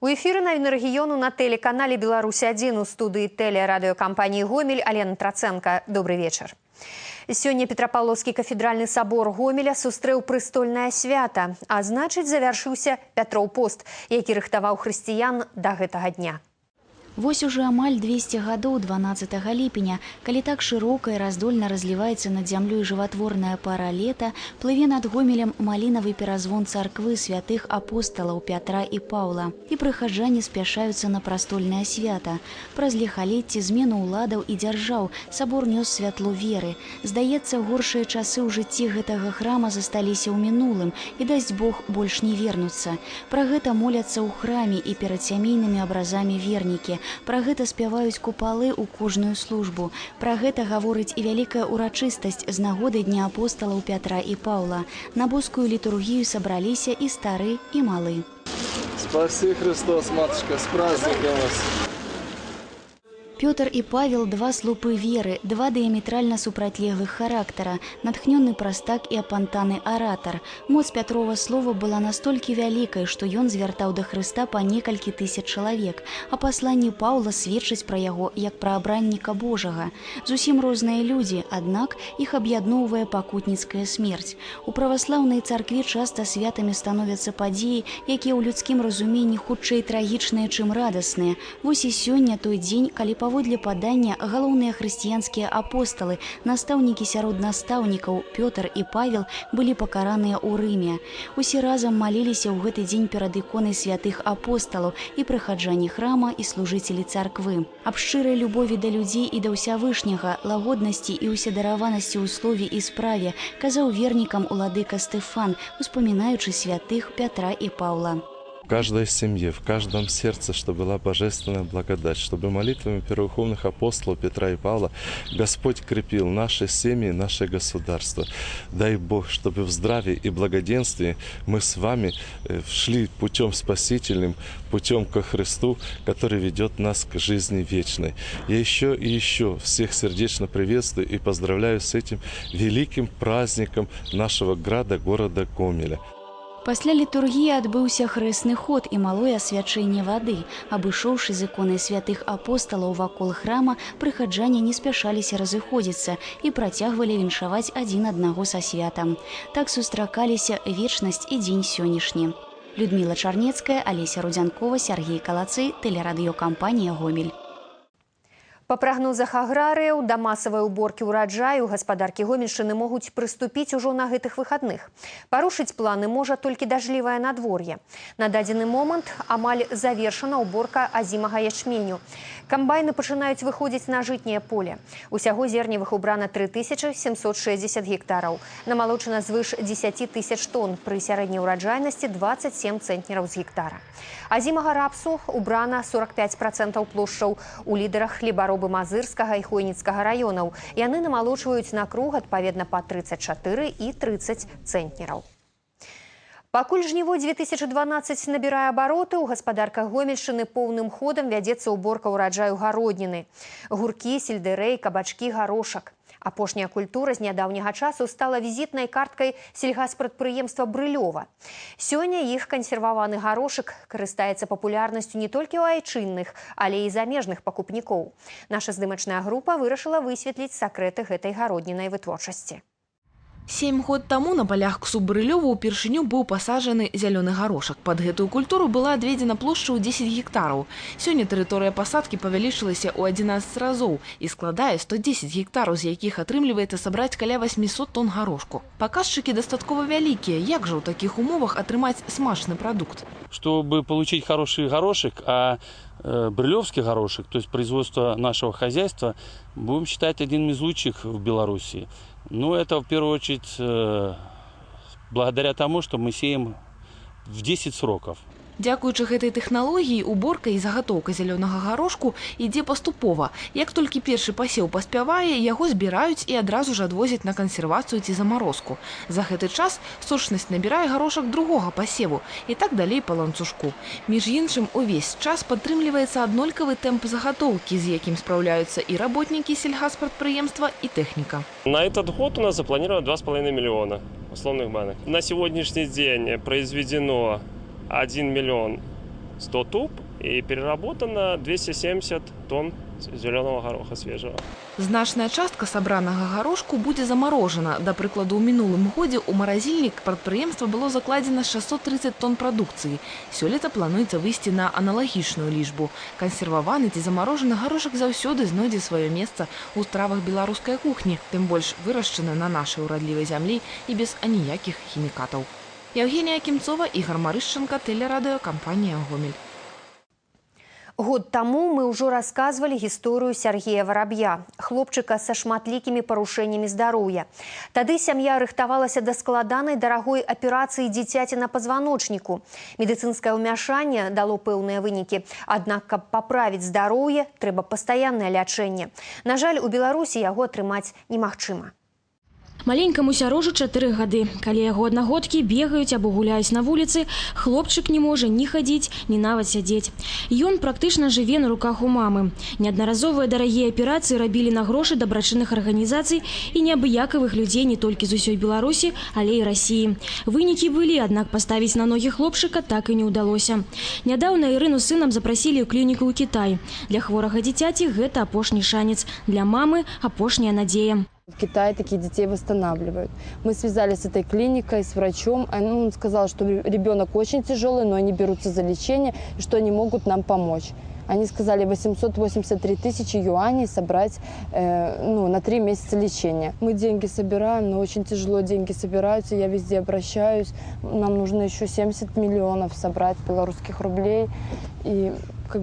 У эфіры навіны рэгіёну на тэлеканале «Беларусь-1» у студыі тэлерадыёкампаніі «Гомель» Алена Трацэнка. Добрый вечар. Сёння Петрапавловскі кафедральны сабор Гомеля сустрэў прыстольнае свята, а значыць завяршыўся Пятроў пост, які рыхтаваў хрысціян да гэтага дня. Вось уже амаль 200 гадоў 12 ліпеня, калі так шырока і раздольна разліваецца над зямлёй жыватворная пара лета, плыве над Гомелем малінавы перазвон царквы святых апосталаў Пятра і Паўла. І прыхаджане спяшаюцца на прастольнае свята. Праз ліхалетці змену ўладаў і дзяржаў сабор нёс святло веры. Здаецца, горшыя часы ў жыцці гэтага храма засталіся ў мінулым і, дасць Бог, больш не вернуцца. Пра гэта моляцца ў храме і перад сямейнымі абразамі вернікі. Пра гэта спяваюць купалы ў кожную службу. Пра гэта гаворыць і вялікая урачыстасць з нагоды Дня апосталаў Пятра і Паўла. На боскую літургію сабраліся і стары, і малы. Спаси Христос, матушка, с праздником вас! Пётр і Павел – два слупы веры, два дыяметральна супрацьлеглых характара, натхнённы прастак і апантаны аратар. Моц Пятрова слова была настолькі вялікай, што ён звяртаў да Хрыста па некалькі тысяч чалавек, а пасланні Паўла сведчыць пра яго як пра абранніка Божага. Зусім розныя людзі, аднак іх аб'ядноўвае пакутніцкая смерць. У праваслаўнай царкве часта святамі становяцца падзеі, якія ў людскім разуменні хутчэй трагічныя, чым радасныя. Вось і сёння той дзень, калі паводле падання галоўныя хрысціянскія апосталы, настаўнікі сярод настаўнікаў Пётр і Павел былі пакараныя ў Рыме. Усе разам маліліся ў гэты дзень перад іконай святых апосталаў і прыхаджане храма і служыцелі царквы. Аб шчырай любові да людзей і да ўсявышняга, лагоднасці і ўседараванасці ў слове і справе казаў вернікам уладыка Стефан, успамінаючы святых Пятра і Паўла. В каждой семье, в каждом сердце, чтобы была божественная благодать, чтобы молитвами первоуховных апостолов Петра и Павла Господь крепил наши семьи, наше государство. Дай Бог, чтобы в здравии и благоденствии мы с вами шли путем спасительным, путем ко Христу, который ведет нас к жизни вечной. Я еще и еще всех сердечно приветствую и поздравляю с этим великим праздником нашего города Гомеля. Пасля літургіі адбыўся хрэсны ход і малое асвячэнне вады. Абышоўшы з іконай святых апосталаў вакол храма, прыхаджане не спяшаліся разыходзіцца і працягвалі віншаваць адзін аднаго са святам. Так сустракаліся вечнасць і дзень сённяшні. Людміла Чарнецкая, Алеся Рудзянкова, Сергей Калацый, тэлерадыёкампанія «Гомель». Па прагнозах аграрыяў, да масавай уборкі ўраджаю гаспадаркі Гомельшчыны могуць прыступіць ужо на гэтых выхадных. Парушыць планы можа толькі дажджлівае надвор'е. На дадзены момант амаль завершана уборка азімага ячменю. Камбайны пачынаюць выходзіць на жытняе поле. Усяго зерневых убрана 3760 гектараў. Намалочана звыш 10 тысяч тонн, пры сярэдняй ураджайнасці 27 цэнтнераў з гектара. Азімага рапсу убрана 45% плошчаў у лідарах хлебаробы Мазырскага і Хойніцкага раёнаў. Яны намалочваюць на круг адпаведна па 34 і 30 цэнтнераў. Пакуль жніво 2012 набірае абароты, у гаспадарках Гомельшчыны поўным ходам вядзецца уборка ўраджаю гародніны. Гуркі, сельдэрэй, кабачкі, гарошак. Апошняя культура з нядаўняга часу стала візітнай карткай сельгаспрадпрыемства Брылёва. Сёння іх кансерваваны гарошак карыстаецца папулярнасцю не толькі ў айчынных, але і замежных пакупнікоў. Наша здымачная група вырашыла высветліць сакрэты гэтай гароднінай вытворчасці. 7 год таму на полях КСУ Брылёва ўпершыню быў пасаджаны зялёны гарошак. Пад гэтую культуру была адведзена плошча ў 10 гектараў. Сёння тэрыторыя пасадкі павялічылася ў 11 разоў і складае 110 гектараў, з якіх атрымліваецца сабраць каля 800 тонн гарошку. Паказчыкі дастаткова вялікія. Як жа ў такіх умовах атрымаць смачны прадукт? Чтобы получить хороший горошек, а брылёвский горошек, то есть производство нашего хозяйства, будем считать одним из лучших в Беларуси. Но это в первую очередь благодаря тому, что мы сеем в 10 сроков. Дзякуючы гэтай тэхналогіі, уборка і загатоўка зялёнага гарошку ідзе паступова. Як толькі першы пасеў паспявае, яго збіраюць і адразу ж адвозяць на кансервацыю ці замарозку. За гэты час сочнасць набірае гарошак другога пасеву і так далей па ланцужку. Між іншым, увесь час падтрымліваецца аднолькавы тэмп загатоўкі, з якім спраўляюцца і работнікі сельгаспрадпрыемства, і тэхніка. На этот год у нас запланировано 2,5 миллиона условных банок. На сегодняшний день произведено 1 миллион 100 туб и переработано 270 тонн зеленого гороха свежего. Значная частка сабранага горошку будзе замарожена. Да прыкладу, у мінулым годзе ў маразільнік прадпрыемства было закладзена 630 тонн прадукцыі. Сёлета плануецца выйсці на аналагічную лічбу. Кансерваваны ці замарожаны горошак заўсёды знойдзе сваё месца ў стравах беларускай кухні, тым больш вырашчаны на нашай урадлівай зямлі і без аніякіх хімікатаў. Евгения Кимцова, Игорь Марышченко, телерадиокомпания «Гомель». Год таму мы ўжо расказвалі гісторыю Сергея Вороб'я, хлопчыка са шматлікімі парушэннямі здароўя. Тады сям'я рыхтавалася да складанай дарагой аперацыі дзіцяці на пазваночніку. Медыцынскае ўмяшанне дало пэўныя вынікі, аднак, каб паправіць здароўе, трэба пастаяннае лячэнне. На жаль, у Беларусі яго атрымаць немагчыма. Маленькаму сярожу 4 гады. Калі яго аднагодкі бегаюць або гуляюць на вуліцы, хлопчык не можа ні хадзіць, ні нават сядзець. Ён практычна жыве на руках у мамы. Неаднаразовыя дарагія аперацыі рабілі на грошы дабрачынных арганізацый і неабыякавых людзей не толькі з усёй Беларусі, але і Расіі. Вынікі былі, аднак паставіць на ногі хлопчыка так і не ўдалося. Нядаўна Ірыну з сынам запрасілі ў клініку ў Кітай. Для хворага дзіцяці гэта апошні шанец. Для мамы апошняя надзея. В Китае таких детей восстанавливают. Мы связались с этой клиникой, с врачом. Он сказал, что ребенок очень тяжелый, но они берутся за лечение, и что они могут нам помочь. Они сказали 883 тысячи юаней собрать на 3 месяца лечения. Мы деньги собираем, но очень тяжело деньги собираются. Я везде обращаюсь. Нам нужно еще 70 миллионов собрать белорусских рублей. И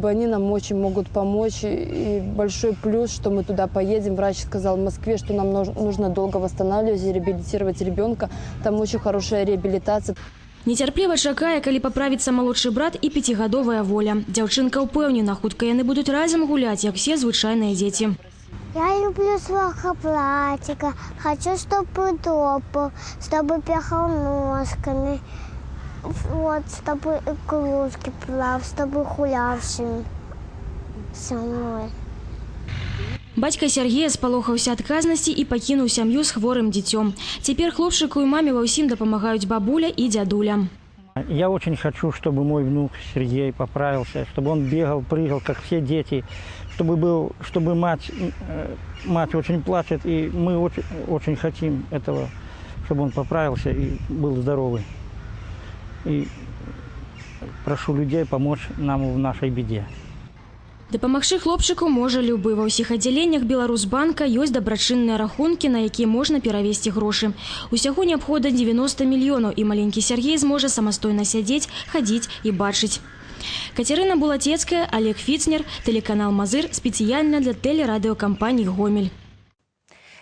они нам очень могут помочь. И большой плюс, что мы туда поедем. Врач сказал в Москве, что нам нужно долго восстанавливать и реабилитировать ребенка. Там очень хорошая реабилитация. Нецярпліва чакае, калі паправіцца малодшы брат і 5гадовая Воля. Дзяўчынка ўпэўнена, хутка яны будуць разам гуляць, як все звычайныя дзеці. Я люблю своего братика. Хочу, чтобы топал, чтобы пехал ножками. Чтобы кружки плав, чтобы гулял со мной. Бацька Сергея спалохаўся адказнасці і пакінуў сям'ю з хворым дзіцём. Цяпер хлопчыку і маме ва ўсім дапамагаюць бабуля і дзядуля. Я очень хочу, чтобы мой внук Сергей поправился, чтобы он бегал, прыгал, как все дети, чтобы мать очень плачет, и мы очень хотим этого, чтобы он поправился и был здоровый. И прошу людей помочь нам в нашей беде. Дапамагчы хлопчыку можа любы. Ва ўсіх аддзяленнях Беларусьбанка ёсць дабрачынныя рахункі, на якія можна перавесці грошы. Усяго неабходна 90 мільёнаў, і маленькі Сергей зможа самастойна сядзець, хадзіць і бачыць. Кацярына Булацецкая, Олег Фіцнер, тэлеканал Мазыр, спецыяльна для тэлерадыёкампаніі «Гомель».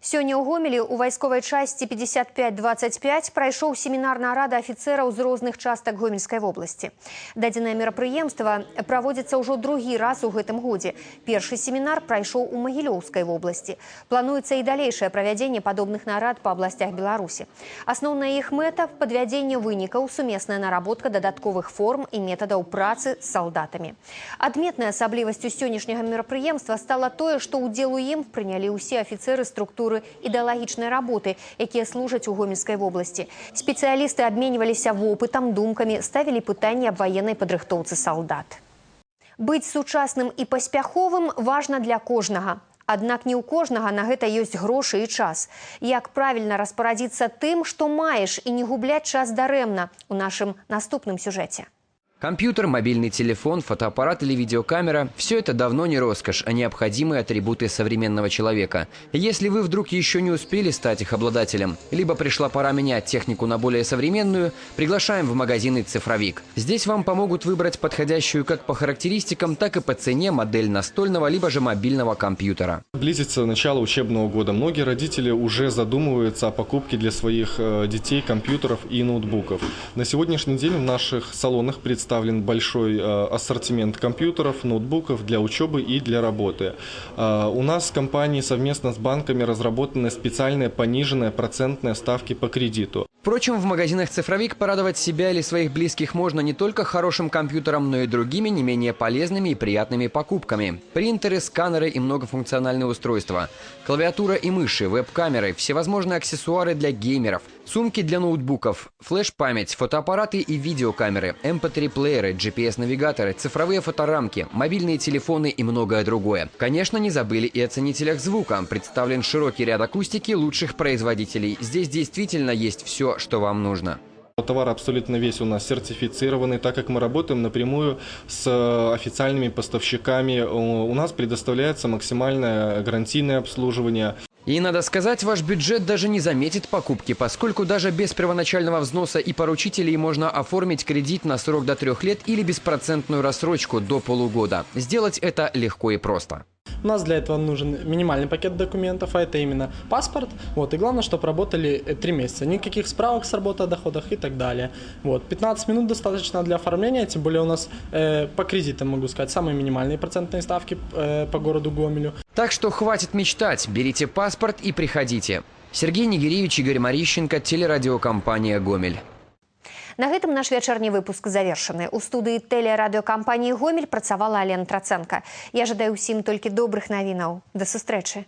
Сёння ў Гомелі ў вайсковай часці 5525 прайшоў семінарная рада афіцэраў з розных частак Гомельскай вобласці. Дадзенае мерапрыемства праводзіцца ўжо другі раз у гэтым годзе. Першы семінар прайшоў у Магілёўскай вобласці. Плануецца і далейшае правядзенне падобных нарад па абласцях Беларусі. Асноўная іх мэта – падвядзенне вынікаў, сумесная наработка дадатковых форм і метадаў працы з салдатамі. Адметнай асаблівасцю сённяшняга мерапрыемства стала тое, што ўдзел у ім прынялі ўсе афіцэры структуры ідэалагічнай работы, якія служаць у Гомельскай вобласці. Спецыялісты абменьваліся вопытам, думкамі, ставілі пытанні аб ваеннай падрыхтоўцы салдат. Быць сучасным і паспяховым важна для кожнага. Аднак не ў кожнага на гэта ёсць грошы і час. Як правільна распарадзіцца тым, што маеш, і не губляць час дарэмна у нашым наступным сюжэце. Компьютер, мобильный телефон, фотоаппарат или видеокамера – все это давно не роскошь, а необходимые атрибуты современного человека. Если вы вдруг еще не успели стать их обладателем, либо пришла пора менять технику на более современную, приглашаем в магазины «Цифровик». Здесь вам помогут выбрать подходящую как по характеристикам, так и по цене модель настольного либо же мобильного компьютера. Близится начало учебного года. Многие родители уже задумываются о покупке для своих детей компьютеров и ноутбуков. На сегодняшний день в наших салонах представлен большой ассортимент компьютеров, ноутбуков для учебы и для работы. У нас в компании совместно с банками разработаны специальные пониженные процентные ставки по кредиту. Впрочем, в магазинах «Цифровик» порадовать себя или своих близких можно не только хорошим компьютером, но и другими не менее полезными и приятными покупками. Принтеры, сканеры и многофункциональные устройства. Клавиатура и мыши, веб-камеры, всевозможные аксессуары для геймеров, сумки для ноутбуков, флеш-память, фотоаппараты и видеокамеры, MP3-плееры, GPS-навигаторы, цифровые фоторамки, мобильные телефоны и многое другое. Конечно, не забыли и о ценителях звука. Представлен широкий ряд акустики лучших производителей. Здесь действительно есть все, что вам нужно. Товар абсолютно весь у нас сертифицированный, так как мы работаем напрямую с официальными поставщиками. У нас предоставляется максимальное гарантийное обслуживание. И, надо сказать, ваш бюджет даже не заметит покупки, поскольку даже без первоначального взноса и поручителей можно оформить кредит на срок до 3 лет или беспроцентную рассрочку до полугода. Сделать это легко и просто. У нас для этого нужен минимальный пакет документов, а это именно паспорт. И главное, чтобы работали 3 месяца. Никаких справок с работы о доходах и так далее. 15 минут достаточно для оформления, тем более у нас по кредитам, могу сказать, самые минимальные процентные ставки по городу Гомелю. Так что хватит мечтать, берите паспорт и приходите. Сергей Нигеревич, Игорь Марищенко, телерадиокомпания «Гомель». На гэтым наш вечерний выпуск завершаны. У студии телерадиокомпании «Гомель» працавала Алена Траценко. Я жадаю усім толькі добрых навінаў. До сустрэчы.